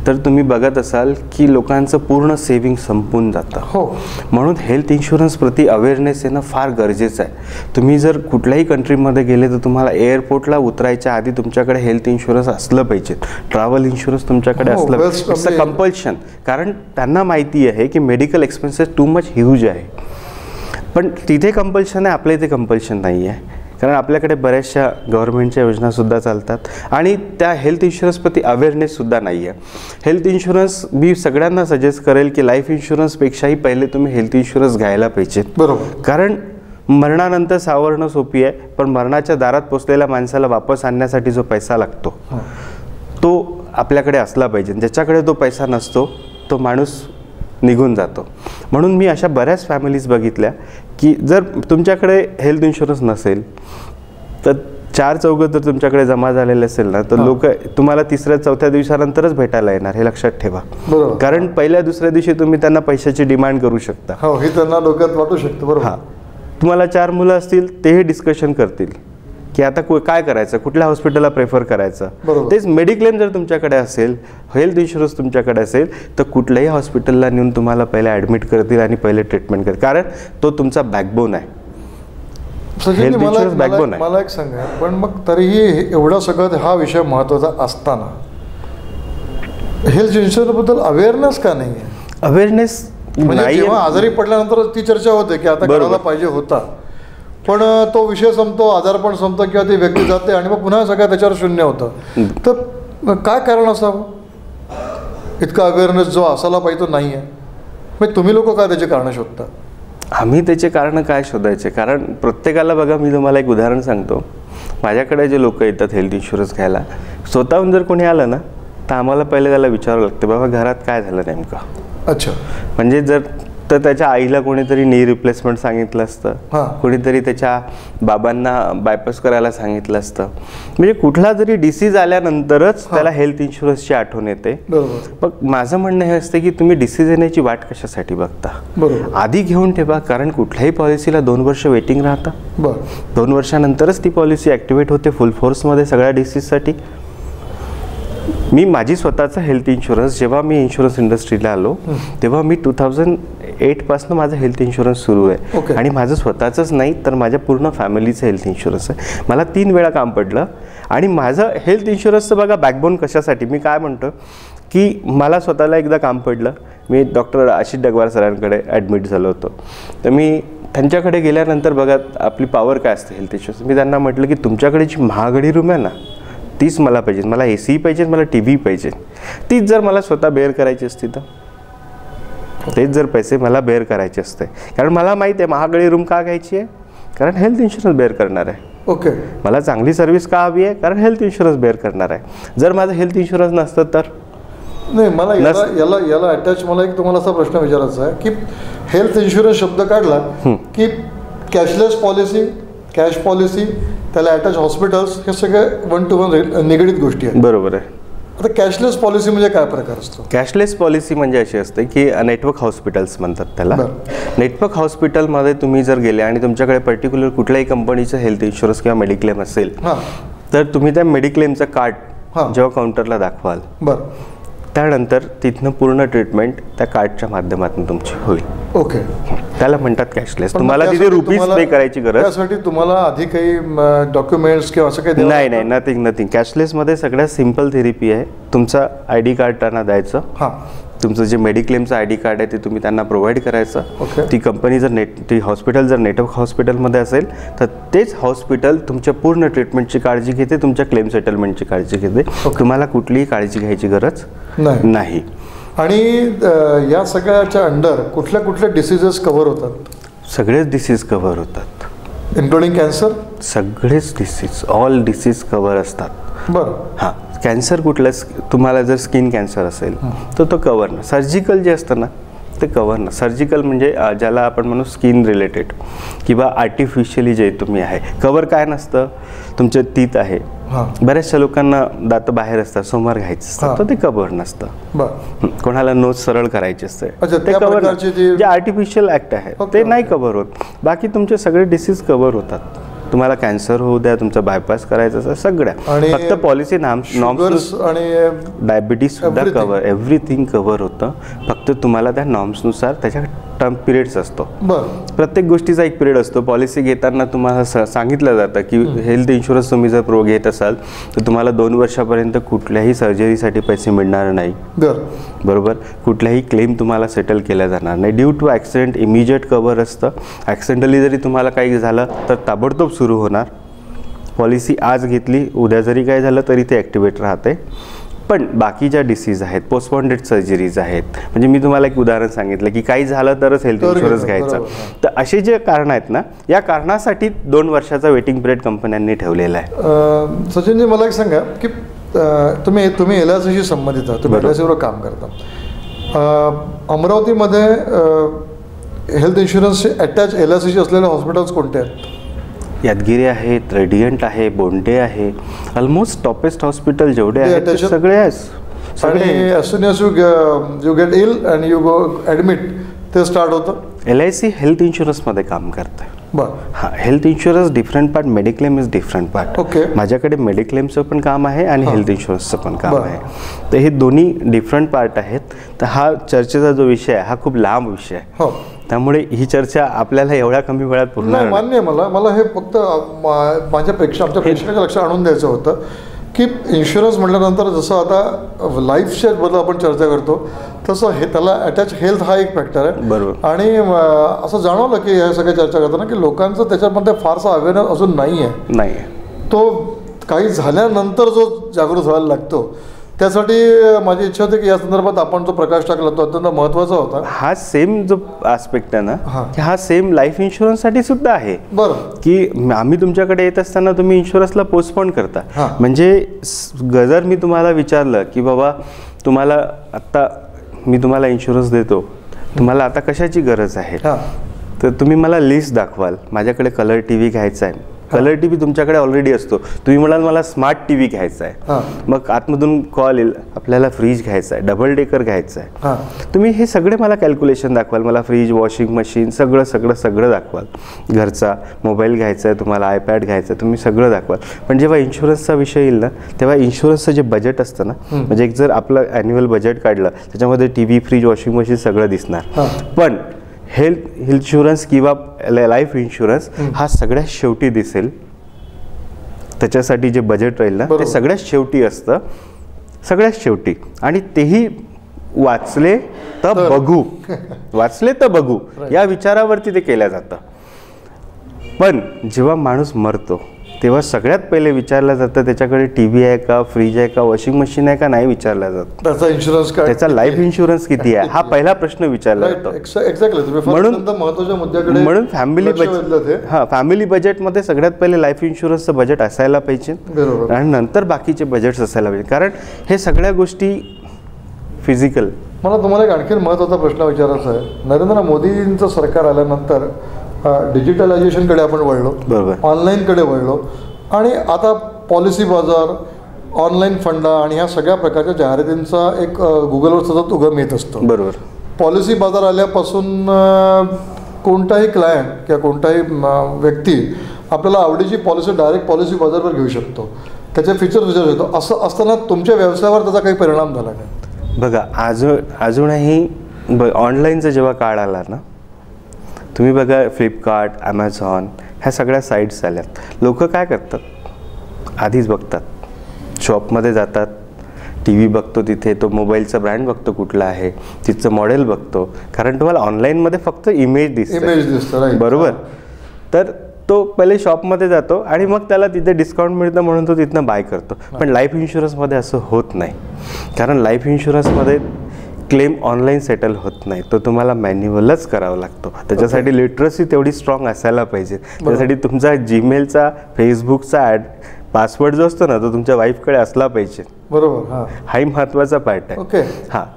तर तुम्ही बघत असाल की लोकांचं पूर्ण सेव्हिंग संपून जातं. म्हणून हेल्थ इन्शुरन्स प्रति अवेअरनेस येणं फार गरजेचं आहे. तुम्ही जर कुठल्याही कंट्रीमध्ये गेले तर तुम्हाला एअरपोर्टला उतरायच्या आधी तुमच्याकडे हेल्थ इन्शुरन्स असलं पाहिजे. ट्रॅव्हल इन्शुरन्स तुमच्याकडे असलं पाहिजे. It's a compulsion. कारण त्यांना माहिती आहे की medical expenses too much huge आहे. पण तिथे कंपल्शन आहे, आपल्या इथे कंपल्शन नाही आहे. कारण आपल्याकडे बऱ्याचशा गव्हर्नमेंटच्या योजनासुद्धा चालतात आणि त्या हेल्थ इन्शुरन्सप्रती अवेअरनेससुद्धा नाही आहे. हेल्थ इन्शुरन्स मी सगळ्यांना सजेस्ट करेल की लाईफ इन्शुरन्सपेक्षाही पहिले तुम्ही हेल्थ इन्शुरन्स घ्यायला पाहिजे. बरोबर. कारण मरणानंतर सावरणं सोपी आहे, पण मरणाच्या दारात पोचलेल्या माणसाला वापस आणण्यासाठी जो पैसा लागतो तो आपल्याकडे असला पाहिजे. ज्याच्याकडे तो पैसा नसतो तो माणूस निघून जातो. म्हणून मी अशा बऱ्याच फॅमिलीज बघितल्या की जर तुमच्याकडे हेल्थ इन्शुरन्स नसेल तर 4 चौघं जर तुमच्याकडे जमा झालेले असेल ना तर लोक तुम्हाला 3-4 दिवसानंतरच भेटायला येणार, हे लक्षात ठेवा. बरोबर. कारण पहिल्या दुसऱ्या दिवशी तुम्ही त्यांना पैशाची डिमांड करू शकता. हो, हे त्यांना डोक्यात वाटू शकतं. बरोबर. हां, तुम्हाला 4 मुलं असतील तेही डिस्कशन करतील की आता काय करायचं, कुठल्या हॉस्पिटलला प्रेफर करायचं. तेच मेडिक्लेम जर तुमच्याकडे असेल, हेल्थ इन्शुरन्स तुमच्याकडे असेल, तर कुठल्याही हॉस्पिटलला नेऊन तुम्हाला पहिले ॲडमिट करतील आणि पहिले ट्रीटमेंट करतील, कारण तो तुमचा बॅकबोन आहे. मला एक सांगा, पण मग तरीही एवढा सगळं हा विषय महत्त्वाचा असताना हेल्थ इन्शुरन्सबद्दल अवेअरनेस का नाही आहे? अवेअरनेस म्हणजे जेव्हा आजारी पडल्यानंतर ती चर्चा होते की आता करायला पाहिजे होता, पण तो विषय संपतो, आजारपण संपतो किंवा ती व्यक्ती जाते आणि मग पुन्हा सगळं त्याच्यावर शून्य होतं. तर काय कारण असावं? इतका अवेअरनेस जो असायला पाहिजे तो नाही आहे. मग तुम्ही लोक काय त्याची कारणं शोधता? आम्ही त्याचे कारणं काय शोधायचे? कारण प्रत्येकाला बघा, मी तुम्हाला एक उदाहरण सांगतो. माझ्याकडे जे लोक येतात हेल्थ इन्शुरन्स घ्यायला, स्वतःहून जर कोणी आलं ना तर आम्हाला पहिले त्याला विचारावं लागतं, बाबा घरात काय झालं नेमकं. अच्छा. म्हणजे जर तर त्याच्या आईला कोणीतरी नी रिप्लेसमेंट सांगितलं असतं, कोणीतरी त्याच्या बाबांना बायपास करायला सांगितलं असतं. म्हणजे कुठला जरी डिसीज आल्यानंतरच त्याला हेल्थ इन्शुरन्सची आठवण येते. मग माझं म्हणणं हे असतं की तुम्ही डिसीज येण्याची वाट कशासाठी बघता? आधी घेऊन ठेवा, कारण कुठल्याही पॉलिसीला 2 वर्ष वेटिंग राहतं. 2 वर्षानंतरच ती पॉलिसी ॲक्टिवेट होते फुल फोर्समध्ये सगळ्या डिसीजसाठी. मी माझी स्वतःचा हेल्थ इन्शुरन्स, जेव्हा मी इन्शुरन्स इंडस्ट्रीला आलो तेव्हा मी 2008 माझं हेल्थ इन्शुरन्स सुरू आहे. आणि माझं स्वतःचंच नाही तर माझ्या पूर्ण फॅमिलीचं हेल्थ इन्शुरन्स आहे. मला 3 वेळा काम पडलं. आणि माझं हेल्थ इन्शुरन्सचं बघा बॅकबोन कशासाठी, मी काय म्हणतो की मला स्वतःला एकदा काम पडलं. मी डॉक्टर आशिष डगवार सरांकडे ॲडमिट झालो होतो. तर मी त्यांच्याकडे गेल्यानंतर बघा आपली पॉवर काय असते हेल्थ इन्शुरन्स. मी त्यांना म्हटलं की तुमच्याकडे जी महागडी रूम आहे ना तीच मला पाहिजे, मला AC पाहिजे, मला TV पाहिजे. तीच जर मला स्वतः बेअर करायची असती तर तेच जर पैसे मला बेअर करायचे असते. कारण मला माहिती आहे महागडी रूम का घ्यायची आहे, कारण हेल्थ इन्शुरन्स बेअर करणार आहे. मला चांगली सर्व्हिस का हवी आहे, कारण हेल्थ इन्शुरन्स बेअर करणार आहे. जर माझं हेल्थ इन्शुरन्स नसतं तर नाही. मला याला अटॅच मला एक तुम्हाला असा प्रश्न विचारायचा आहे की हेल्थ इन्शुरन्स शब्द काढला की कॅशलेस पॉलिसी, कॅश पॉलिसी, त्याला अटॅच हॉस्पिटल्स, हे सगळे 1 to 1 निगडीत गोष्टी आहेत. बरोबर आहे. आता कॅशलेस पॉलिसी म्हणजे काय प्रकार असतो? कॅशलेस पॉलिसी म्हणजे अशी असते की नेटवर्क हॉस्पिटल्स म्हणतात त्याला. नेटवर्क हॉस्पिटलमध्ये तुम्ही जर गेले आणि तुमच्याकडे पर्टिक्युलर कुठल्याही कंपनीचं हेल्थ इन्शुरन्स किंवा मेडिक्लेम असेल तर तुम्ही त्या मेडिक्लेमचं कार्ड जेव्हा काउंटरला दाखवाल त्यानंतर तिथनं पूर्ण ट्रीटमेंट त्या कार्डच्या माध्यमातून तुमची होईल. त्याला म्हणतात कॅशलेस. तुम्हाला तिथे रुपीज पे करायची गरज, त्यासाठी तुम्हाला आधी काही डॉक्युमेंट्स किंवा असं काही नाही. नथिंग. कॅशलेसमध्ये सगळ्यात सिम्पल थेरपी आहे. तुमचा ID कार्ड त्यांना द्यायचं, तुमचं जे मेडिक्लेमचं ID कार्ड आहे ते तुम्ही त्यांना प्रोव्हाइड करायचं. ती कंपनी जर ती हॉस्पिटल जर नेटवर्क हॉस्पिटलमध्ये असेल तर तेच हॉस्पिटल तुमच्या पूर्ण ट्रीटमेंटची काळजी घेते, तुमच्या क्लेम सेटलमेंटची काळजी घेते. तुम्हाला कुठलीही काळजी घ्यायची गरज नाही. आणि या सगळ्याच्या अंडर कुठल्या कुठल्या डिसीजेस कव्हर होतात? सगळेच डिसीज कव्हर होतात, इन्क्लुडिंग कॅन्सर. सगळेच डिसीज, ऑल डिसीज कव्हर असतात. बरं. कॅन्सर कुठलं, तुम्हाला जर स्किन कॅन्सर असेल तर तो कव्हर ना. सर्जिकल जे असतं ना ते कव्हर ना. सर्जिकल म्हणजे ज्याला आपण म्हणू स्किन रिलेटेड किंवा आर्टिफिशियली जे तुम्ही आहे. कव्हर काय नसतं, तुमचे तीत आहे, बऱ्याचशा लोकांना दात बाहेर असतात, सोमवार घ्यायचं असतं तर ते कव्हर नसतं. कोणाला नोज सरळ करायची असते ते कव्हर, जे आर्टिफिशियल ॲक्ट आहे ते नाही कव्हर होत. बाकी तुमचे सगळे डिसीज कव्हर होतात. तुम्हाला कॅन्सर होऊ द्या, तुमचा बायपास करायचा असेल, सगळ्या. फक्त पॉलिसी नॉर्म्स आणि डायबिटीज सुद्धा कव्हर, एव्हरीथिंग कव्हर होतं. फक्त तुम्हाला त्या नॉर्म्सनुसार त्याच्या टर्म पिरियड्स असतो. प्रत्येक गोष्टीचा एक पिरियड असतो. पॉलिसी घेताना तुम्हाला सांगितलं जातं की हेल्थ इन्शुरन्स तुम्ही जर घेत असाल तर तुम्हाला 2 वर्षापर्यंत कुठल्याही सर्जरीसाठी पैसे मिळणार नाही. बरोबर. कुठल्याही क्लेम तुम्हाला सेटल केला जाणार नाही. Due to accident immediate cover असतं. ॲक्सिडेंटली जरी तुम्हाला काही झालं तर ताबडतोब सुरू होणार. पॉलिसी आज घेतली, उद्या जरी काय झालं तरी ते ॲक्टिवेट राहते. पण बाकी ज्या डिसीज आहेत, पोस्टपोंडेड सर्जरीज आहेत, म्हणजे मी तुम्हाला एक उदाहरण सांगितलं की काही झालं तरच हेल्थ इन्शुरन्स घ्यायचा. तर असे जे कारण आहेत ना, या कारणासाठी 2 वर्षाचा वेटिंग पिरियड कंपन्यांनी ठेवलेला आहे. सचिनजी, मला एक सांगा की तुम्ही LICशी संबंधित आहात, तुम्ही LICवर काम करता. अमरावतीमध्ये हेल्थ इन्शुरन्सचे अटॅच LICशी असलेले हॉस्पिटल्स कोणते आहेत? यादगिरी आहेत, रेडियंट आहे, बोंडे आहे, ऑलमोस्ट टॉपेस्ट हॉस्पिटल जेवढे आहेत ते सगळे आहेत. आणि as soon as you get ill and you go admit ते स्टार्ट होतं. LIC हेल्थ इन्शुरन्समध्ये काम करतं. बरं. हां, health insurance different part, mediclaim is different part. Okay. माझ्याकडे मेडिक्लेमचं पण काम आहे आणि हेल्थ इन्शुरन्सचं पण काम आहे. तर हे दोन्ही डिफरंट पार्ट आहेत. तर हा चर्चेचा जो विषय आहे हा खूप लांब विषय आहे. हो. त्यामुळे ही चर्चा आपल्याला एवढ्या कमी वेळात पूर्ण नाही, मान्य आहे मला हे फक्त आमच्या प्रेक्षकाच्या लक्षात आणून द्यायचं होतं की इन्शुरन्स म्हटल्यानंतर जसं आता लाईफच्याबद्दल आपण चर्चा करतो तसं हे त्याला अटॅच हेल्थ हा एक फॅक्टर आहे. बरोबर. आणि असं जाणवलं की ह्या सगळ्या चर्चा करताना की लोकांचं त्याच्यामध्ये फारसा अवेअरनेस अजून नाही आहे. तो काही झाल्यानंतर जो जागृत व्हायला लागतो. त्यासाठी माझी इच्छा होती की या संदर्भात आपण जो प्रकाश टाकला तो अत्यंत महत्त्वाचा होता. हा सेम जो आस्पेक्ट आहे ना, हा सेम लाईफ इन्शुरन्ससाठी सुद्धा आहे. बरं. की आम्ही तुमच्याकडे येत असताना तुम्ही इन्शुरन्सला पोस्टपोन करता. म्हणजे जर मी तुम्हाला विचारलं की बाबा तुम्हाला आत्ता मी तुम्हाला इन्शुरन्स देतो, तुम्हाला आता कशाची गरज आहे, तर तुम्ही मला लिस्ट दाखवाल. माझ्याकडे कलर TV घ्यायचा आहे. कलर TV तुमच्याकडे ऑलरेडी असतो. तुम्ही म्हणाल मला स्मार्ट TV घ्यायचा आहे. मग आतमधून कॉल येईल आपल्याला फ्रीज घ्यायचा आहे, डबल डेकर घ्यायचं आहे. तुम्ही हे सगळे मला कॅल्क्युलेशन दाखवाल. मला फ्रीज, वॉशिंग मशीन सगळं दाखवाल. घरचा मोबाईल घ्यायचा आहे तुम्हाला, iPad घ्यायचा आहे, तुम्ही सगळं दाखवाल. पण जेव्हा इन्शुरन्सचा विषय येईल ना, तेव्हा इन्शुरन्सचं जे बजेट असतं ना, म्हणजे एक जर आपलं ॲन्युअल बजेट काढलं त्याच्यामध्ये TV, फ्रीज, वॉशिंग मशीन सगळं दिसणार. पण हेल्थ इन्शुरन्स किंवा लाईफ इन्शुरन्स हा सगळ्यात शेवटी दिसेल. त्याच्यासाठी जे बजेट राहील ना ते सगळ्यात शेवटी असतं, सगळ्यात शेवटी. आणि तेही वाचले तर बघू या विचारावरती ते केलं जातं. पण जेव्हा माणूस मरतो तेव्हा सगळ्यात पहिले विचारलं जातं त्याच्याकडे TV आहे का, फ्रीज आहे का, वॉशिंग मशीन आहे का, नाही विचारलं जातं. त्याचा इन्शुरन्स काय, त्याचा लाईफ इन्शुरन्स किती आहे, हा पहिला प्रश्न विचारला जातो. म्हणून फॅमिली बजेटमध्ये सगळ्यात पहिले लाईफ इन्शुरन्सचं बजेट असायला पाहिजे आणि नंतर बाकीचे बजेट्स असायला पाहिजे. कारण हे सगळ्या गोष्टी फिजिकल. मला तुम्हाला एक आणखी महत्त्वाचा प्रश्न विचारायचा आहे. नरेंद्र मोदींचं सरकार आल्यानंतर डिजिटलायझेशनकडे आपण वळलो, बरोबर, ऑनलाईनकडे वळलो आणि आता पॉलिसी बाजार, ऑनलाईन फंडा आणि ह्या सगळ्या प्रकारच्या जाहिरातींचा एक गुगलवर सतत उगम येत असतो. बरोबर. पॉलिसी बाजार आल्यापासून कोणताही क्लायंट किंवा कोणताही व्यक्ती आपल्याला आवडीची पॉलिसी डायरेक्ट पॉलिसी बाजारवर घेऊ शकतो, त्याचे फीचर्स विचारू शकतो. असं असताना तुमच्या व्यवसायावर त्याचा काही परिणाम झाला नाही? बघा, अजूनही ऑनलाईनचा जेव्हा काळ आला ना, तुम्ही बघा फ्लिपकार्ट, ॲमेझॉन ह्या सगळ्या साईट्स आल्यात. लोक काय करतात, आधीच बघतात, शॉपमध्ये जातात, TV बघतो, तिथे तो मोबाईलचा ब्रँड बघतो कुठला आहे, तिथचं मॉडेल बघतो. कारण तुम्हाला ऑनलाईनमध्ये फक्त इमेज दिसतं, बरोबर. तर तो पहिले शॉपमध्ये जातो आणि मग त्याला तिथे डिस्काउंट मिळतं म्हणून तो तिथनं बाय करतो. पण लाईफ इन्शुरन्समध्ये असं होत नाही. कारण लाईफ इन्शुरन्समध्ये क्लेम ऑनलाईन सेटल होत नाही, तो तुम्हाला मॅन्युअलच करावा लागतो. त्याच्यासाठी लिटरसी तेवढी स्ट्रॉंग असायला पाहिजे. त्यासाठी तुमचा जीमेलचा, फेसबुकचा पासवर्ड जो असतो ना तो तुमच्या वाईफकडे असला पाहिजे. बरोबर. हाही महत्त्वाचा पार्ट आहे. ओके.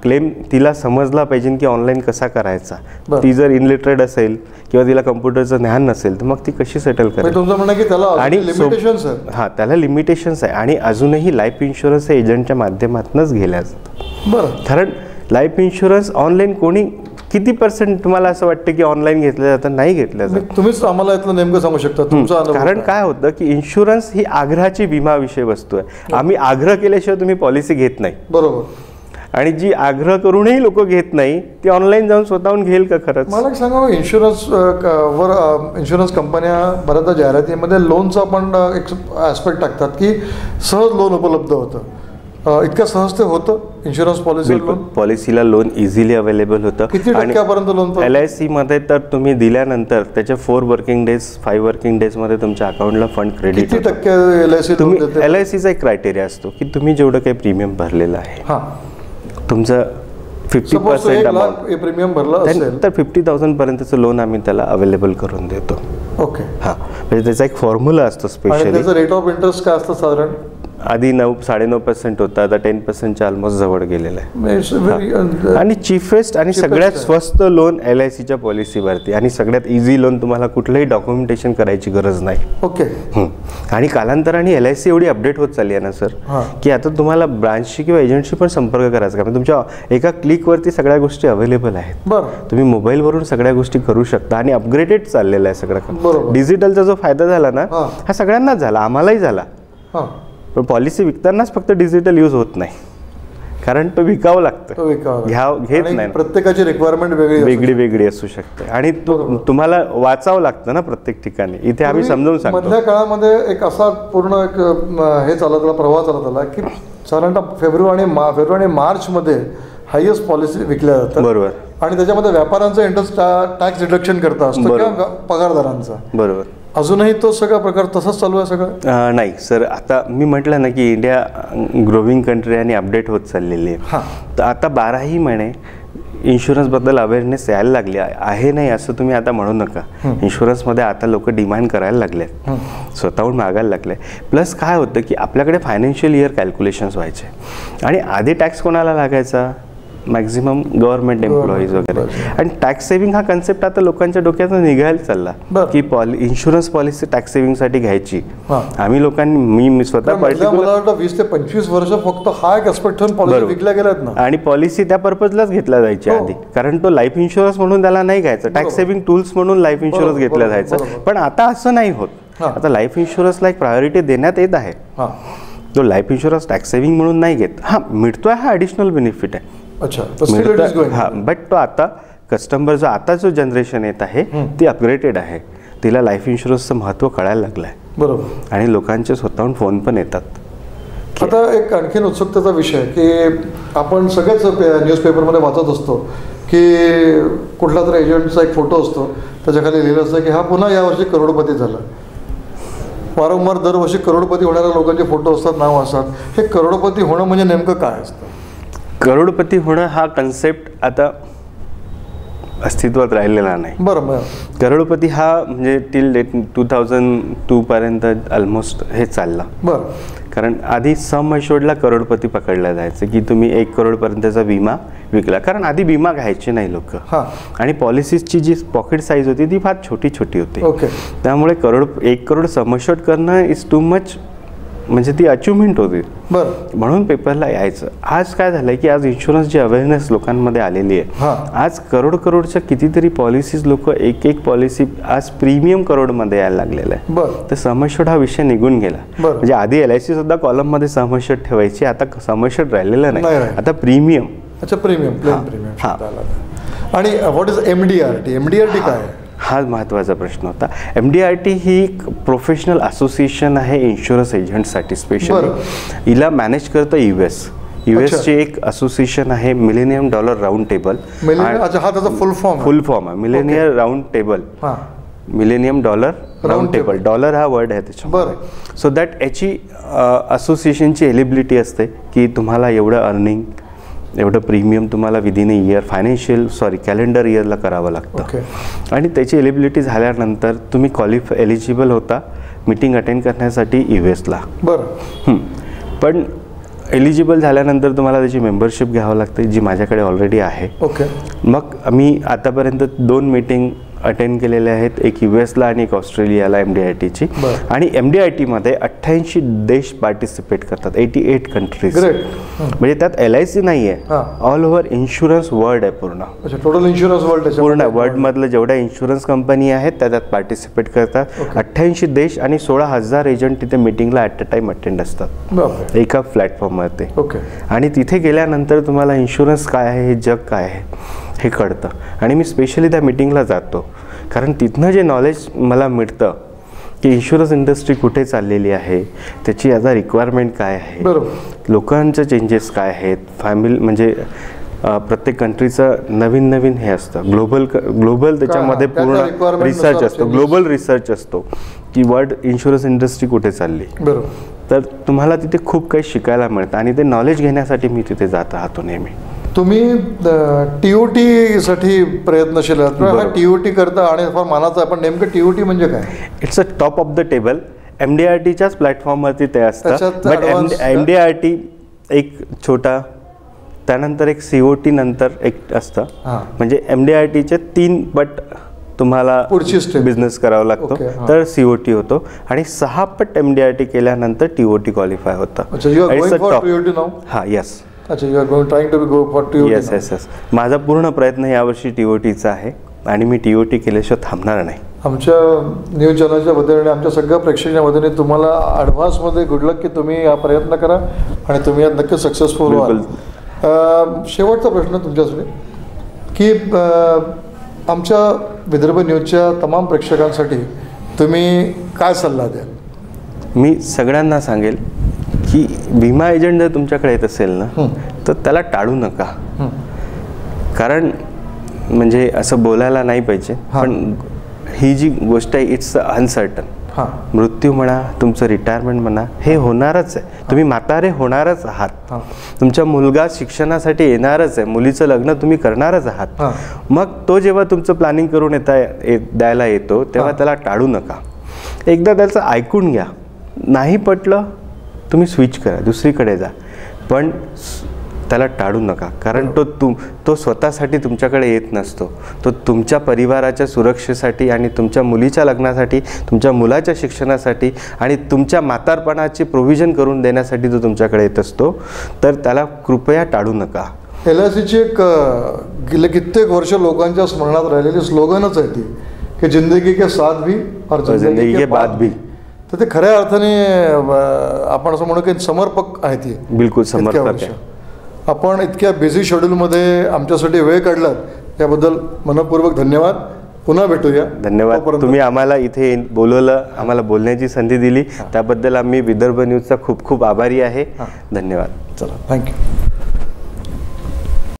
क्लेम तिला समजला पाहिजे की ऑनलाईन कसा करायचा. ती जर इनलिटरेट असेल किंवा तिला कम्प्युटरचं ज्ञान नसेल तर मग ती कशी सेटल करेल. तुमचं म्हणणं की त्याला आणि लिमिटेशन्स आहेत. त्याला लिमिटेशन्स आहे. आणि अजूनही लाईफ इन्शुरन्स हे एजंटच्या माध्यमातूनच घेतल्या जातं. बरं. कारण लाईफ इन्शुरन्स ऑनलाईन कोणी किती % तुम्हाला असं वाटतं की ऑनलाईन घेतलं जातं? नाही घेतलं जातं. तुम्हीच आम्हाला यातलं नेमकं सांगू शकता तुमचा अनुभव. कारण काय होतं की इन्शुरन्स ही आग्रहाची विमा विषय वस्तू आहे. आम्ही आग्रह केल्याशिवाय तुम्ही पॉलिसी घेत नाही. बरोबर. आणि जी आग्रह करूनही लोक घेत नाही ती ऑनलाईन जाऊन स्वतःहून घेईल का खरंच? मला सांगा, इन्शुरन्स कंपन्या बऱ्याचदा जाहिरातीमध्ये लोनचा पण एक ॲस्पेक्ट टाकतात की सहज लोन उपलब्ध होतं. इतकं सहज ते होतं इन्शुरन्स पॉलिसीला लोन इझिली अवेलेबल होतं. किती टक्क्यापर्यंत लोन? LIC मध्ये तर तुम्ही दिल्यानंतर त्याच्या 4 वर्किंग डेज 5 वर्किंग डेजमध्ये तुमच्या अकाउंटला फंड क्रेडिट. किती टक्के LICचा एक क्रायटेरिया असतो की तुम्ही जेवढं काही प्रीमियम भरलेलं आहे तुमचं 50% प्रीमियम भरला असेल तर 50,000 पर्यंतचं लोन आम्ही त्याला अवेलेबल करून देतो. ओके. म्हणजे त्याचा एक फॉर्म्युला असतो स्पेशली. रेट ऑफ इंटरेस्ट काय असतं साधारण? आधी 9-9.5% होता, आता 10%च्या ऑलमोस्ट जवळ गेलेला आहे. आणि चीफेस्ट आणि सगळ्यात स्वस्त लोन LICच्या पॉलिसीवरती, आणि सगळ्यात इझी लोन, तुम्हाला कुठलंही डॉक्युमेंटेशन करायची गरज नाही. ओके. आणि कालांतराने LIC एवढी अपडेट होत चालली आहे ना सर, की आता तुम्हाला ब्रांचशी किंवा एजंटशी पण संपर्क करायचा का, तुमच्या एका क्लिकवरती सगळ्या गोष्टी अवेलेबल आहेत. तुम्ही मोबाईलवरून सगळ्या गोष्टी करू शकता, आणि अपग्रेडेड चाललेला आहे सगळं. डिजिटलचा जो फायदा झाला ना, हा सगळ्यांनाच झाला, आम्हालाही झाला. पण पॉलिसी विकतानाच फक्त डिजिटल यूज होत नाही, कारण तो विकावं लागतं, घेत नाही. प्रत्येकाची रिक्वायरमेंट वेगळी असू शकते, आणि तुम्हाला वाचावं लागतं ना प्रत्येक ठिकाणी. इथे आम्ही समजावून सांगतो. मधल्या काळामध्ये एक असा पूर्ण एक हे चालत आला, प्रवाह चालत आला की साधारणतः फेब्रुवारी मार्च मध्ये हायेस्ट पॉलिसी विकल्या जातात. बरोबर. आणि त्याच्यामध्ये व्यापाऱ्यांचं इंटरेस्ट टॅक्स डिडक्शन करता असतं किंवा पगारदारांचा. बरोबर. अजूनही तो सगळा प्रकार तसाच चालू आहे सगळं? नाही सर, आता मी म्हटलं ना की इंडिया ग्रोविंग कंट्री आणि अपडेट होत चाललेली आहे. तर आता 12ही महिने इन्शुरन्सबद्दल अवेअरनेस यायला लागली आहे. नाही असं तुम्ही आता म्हणू नका. इन्शुरन्समध्ये आता लोक डिमांड करायला लागले, स्वतःहून मागायला लागले. प्लस काय होतं की आपल्याकडे फायनान्शियल इयर कॅल्क्युलेशन्स व्हायचे, आणि आधी टॅक्स कोणाला लागायचा? मॅक्झिमम गव्हर्नमेंट एम्प्लॉईज वगैरे. आणि टॅक्स सेव्हिंग हा कन्सेप्ट आता लोकांच्या डोक्यातून निघायला चालला की इन्शुरन्स पॉलिसी टॅक्स सेव्हिंगसाठी घ्यायची. आम्ही लोकांनी, मी स्वतः पर्टिक्युलर 20 ते 25 वर्ष फक्त हा एक ऍस्पेक्ट ठेवून पॉलिसी विकल्या गेल्यात ना, आणि पॉलिसी त्या पर्पजलाच घेतल्या जायची आधी, कारण तो लाईफ इन्शुरन्स म्हणून त्याला नाही घ्यायचा, टॅक्स सेव्हिंग टूल्स म्हणून लाईफ इन्शुरन्स घेतला जायचा. पण आता असं नाही होत. आता लाईफ इन्शुरन्सला एक प्रायोरिटी देण्यात येत आहे. तो लाईफ इन्शुरन्स टॅक्स सेव्हिंग म्हणून नाही घेत. हा मिळतोय, हा ॲडिशनल बेनिफिट आहे. हा, बट तो आता कस्टमर जो जनरेशन येत आहे ती अपग्रेडेड आहे, तिला लाईफ इन्शुरन्सचं महत्त्व कळायला लागलं आहे. बरोबर. आणि लोकांचे स्वतःहून फोन पण येतात. आता एक आणखीन उत्सुकतेचा विषय की आपण सगळेच न्यूजपेपरमध्ये वाचत असतो की कुठला तरी एजंटचा एक फोटो असतो, त्याच्याखाली लिहिलं असतं की हा पुन्हा यावर्षी करोडपती झाला. वारंवार दरवर्षी करोडपती होणाऱ्या लोकांचे फोटो असतात, नाव असतात. हे करोडपती होणं म्हणजे नेमकं काय असतं? करोडपती होणं हा कन्सेप्ट आता अस्तित्वात राहिलेला नाही. बरोबर. करोडपती हा म्हणजे टिल डेट 2002 पर्यंत ऑलमोस्ट हे चाललं. बरं. कारण आधी सम अश्योर्डला करोडपती पकडला जायचं की तुम्ही 1 करोडपर्यंतचा विमा विकला, कारण आधी विमा घ्यायचे नाही लोक, आणि पॉलिसीजची जी पॉकेट साईज होती ती फार छोटी होती. त्यामुळे 1 करोड सम अश्योर्ड करणं इज टू मच, म्हणजे ती अचिव्हमेंट होती. बरं. म्हणून पेपरला यायचं. आज काय झालंय की आज इन्शुरन्सची अवेअरनेस लोकांमध्ये आलेली आहे. आज करोडच्या कितीतरी पॉलिसीज, लोक एक पॉलिसी आज प्रीमियम करोडमध्ये यायला लागलेलं आहे. तर सम अश्योर्ड हा विषय निघून गेला. म्हणजे आधी LIC सुद्धा कॉलम मध्ये सम अश्योर्ड ठेवायची, आता सम अश्योर्ड राहिलेलं नाही, आता प्रीमियम. अच्छा, प्रीमियम. आणि व्हॉट इज MDRT? MDRT काय आहे? हा महत्त्वाचा प्रश्न होता. MDRT ही एक प्रोफेशनल असोसिएशन आहे इन्शुरन्स एजंटसाठी स्पेशली. हिला मॅनेज करतं US ची एक असोसिएशन आहे, millennium dollar round table. Full form आहे millennium round table. Millennium dollar round table, dollar हा वर्ड आहे त्याच्यामध्ये. सो दॅट याची असोसिएशनची एलिबिलिटी असते की तुम्हाला एवढं अर्निंग, एवढं प्रीमियम तुम्हाला विदिन इयर कॅलेंडर इयरला करावं लागतं. आणि त्याची एलिबिलिटी झाल्यानंतर तुम्ही एलिजिबल होता मीटिंग अटेंड करण्यासाठी US ला. बरं. पण एलिजिबल झाल्यानंतर तुम्हाला त्याची मेंबरशिप घ्यावं लागते, जी माझ्याकडे ऑलरेडी आहे. मग मी आतापर्यंत 2 मीटिंग अटेंड केलेले आहेत, एक US ला आणि एक ऑस्ट्रेलियाला MDRTची. आणि MDRTमध्ये 88 देश पार्टिसिपेट करतात, 88 कंट्रीज. म्हणजे त्यात LIC नाही आहे, ऑल ओव्हर इन्शुरन्स वर्ल्ड आहे पूर्ण. टोटल इन्शुरन्स वर्ल्ड, पूर्ण वर्ल्ड मधलं जेवढ्या इन्शुरन्स कंपनी आहेत त्यात पार्टिसिपेट करतात. 88 देश आणि 16,000 एजंट तिथे मीटिंगला ॲट अ टाइम अटेंड असतात एका प्लॅटफॉर्मवरती. आणि तिथे गेल्यानंतर तुम्हाला इन्शुरन्स काय आहे, हे जग काय आहे हे कळतं. आणि मी स्पेशली त्या मीटिंगला जातो, कारण तिथनं जे नॉलेज मला मिळतं की इन्शुरन्स इंडस्ट्री कुठे चाललेली आहे, त्याची आता रिक्वायरमेंट काय आहे, लोकांचे चेंजेस काय आहेत, फॅमिली म्हणजे प्रत्येक कंट्रीचं नवीन हे असतं, ग्लोबल त्याच्यामध्ये पूर्ण रिसर्च असतो, ग्लोबल रिसर्च असतो की वर्ल्ड इन्शुरन्स इंडस्ट्री कुठे चालली. तर तुम्हाला तिथे खूप काही शिकायला मिळतं, आणि ते नॉलेज घेण्यासाठी मी तिथे जात राहतो नेहमी. तुम्ही TOT साठी प्रयत्नशील आहात. TOT करता आणि फार मानाचं आहे, पण नेमकं TOT म्हणजे काय? It's a top of the table MDRTच्याच प्लॅटफॉर्मवरती ते असतं. त्याच्यात बट advanced MDRT एक छोटा, त्यानंतर एक COT नंतर एक असतं. म्हणजे MDRTचे 3 पट तुम्हाला पुढची स्टेप बिझनेस करावा लागतो. तर COT होतो आणि 6 पट MDRT केल्यानंतर TOT क्वालिफाय होतं. अच्छा, you are going for TOT now? हां, येस. अच्छा, you are going trying to go for TOT? Yes yes yes. माझा पूर्ण प्रयत्न यावर्षी TOTचा आहे आणि मी TOT केल्याशिवाय थांबणार नाही. आमच्या न्यूज चॅनलच्या वतीने आणि आमच्या सगळ्या प्रेक्षकांच्या वतीने तुम्हाला ॲडव्हान्समध्ये गुड लक की तुम्ही हा प्रयत्न करा आणि तुम्ही यात नक्की सक्सेसफुल व्हाल. शेवटचा प्रश्न तुमच्यासाठी की आमच्या विदर्भ न्यूजच्या तमाम प्रेक्षकांसाठी तुम्ही काय सल्ला द्याल? मी सगळ्यांना सांगेल की विमा एजंट जर तुमच्याकडे येत असेल ना तर त्याला टाळू नका. कारण म्हणजे असं बोलायला नाही पाहिजे, पण ही जी गोष्ट आहे इट्स अनसर्टन. मृत्यू म्हणा, तुमचं रिटायरमेंट म्हणा, हे होणारच आहे. तुम्ही म्हातारे होणारच आहात. तुमचा मुलगा शिक्षणासाठी येणारच आहे, मुलीचं लग्न तुम्ही करणारच आहात. मग तो जेव्हा तुमचं प्लॅनिंग करून द्यायला येतो तेव्हा त्याला टाळू नका. एकदा त्याचं ऐकून घ्या. नाही पटलं तुम्ही स्विच करा, दुसरीकडे जा, पण त्याला टाळू नका. कारण तो स्वतःसाठी तुमच्याकडे येत नसतो. तो तुमच्या परिवाराच्या सुरक्षेसाठी आणि तुमच्या मुलीच्या लग्नासाठी, तुमच्या मुलाच्या शिक्षणासाठी आणि तुमच्या म्हातारपणाचे प्रोव्हिजन करून देण्यासाठी तो तुमच्याकडे येत असतो. तर त्याला कृपया टाळू नका. LICची एक गेले कित्येक वर्ष लोकांच्या स्मरणात राहिलेली स्लोगनच आहे ती की जिंदगी के साथ भी और जिंदगी के बाद भी. तर ते खऱ्या अर्थाने आपण असं म्हणू की समर्पक आहे ती. बिलकुल समर्पक आहे. आपण इतक्या बिझी शेड्यूलमध्ये आमच्यासाठी वेळ काढलात त्याबद्दल मनपूर्वक धन्यवाद. पुन्हा भेटूया. धन्यवाद. तुम्ही आम्हाला इथे बोलवलं, आम्हाला बोलण्याची संधी दिली, त्याबद्दल आम्ही विदर्भ न्यूजचा खूप खूप आभारी आहे. धन्यवाद. चला, थँक्यू.